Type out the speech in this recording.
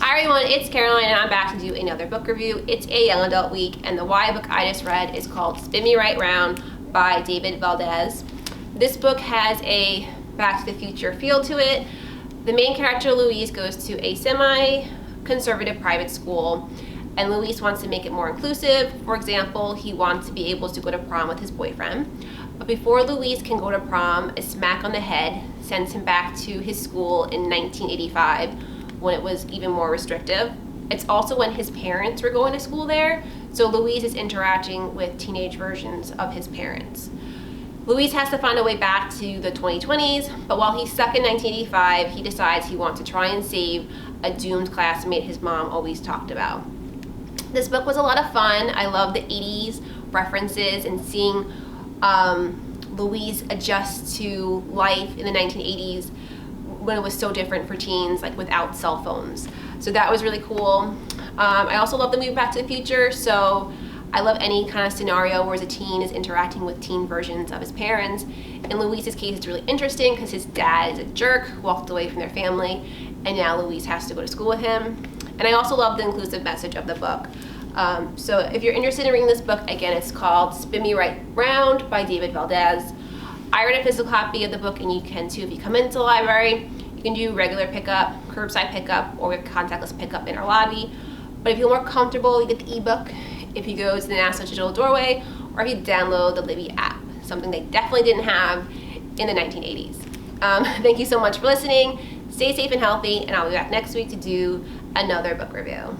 Hi everyone, it's Caroline and I'm back to do another book review. It's a young adult week and the YA book I just read is called Spin Me Right Round by David Valdes. This book has a Back to the Future feel to it. The main character, Louise, goes to a semi-conservative private school and Louise wants to make it more inclusive. For example, he wants to be able to go to prom with his boyfriend. But before Louise can go to prom, a smack on the head sends him back to his school in 1985. When it was even more restrictive. It's also when his parents were going to school there, so Louise is interacting with teenage versions of his parents. Louise has to find a way back to the 2020s, but while he's stuck in 1985, he decides he wants to try and save a doomed classmate his mom always talked about. This book was a lot of fun. I love the 80s references and seeing Louise adjust to life in the 1980s when it was so different for teens, like without cell phones. So that was really cool. I also love the movie Back to the Future, so I love any kind of scenario where a teen is interacting with teen versions of his parents. In Louise's case, it's really interesting because his dad is a jerk who walked away from their family, and now Louise has to go to school with him. And I also love the inclusive message of the book. So if you're interested in reading this book, again, it's called Spin Me Right Round by David Valdes. I read a physical copy of the book, and you can too if you come into the library. You can do regular pickup, curbside pickup, or contactless pickup in our lobby. But if you feel more comfortable, you get the ebook if you go to the National Digital Doorway, or if you download the Libby app, something they definitely didn't have in the 1980s. Thank you so much for listening. Stay safe and healthy, and I'll be back next week to do another book review.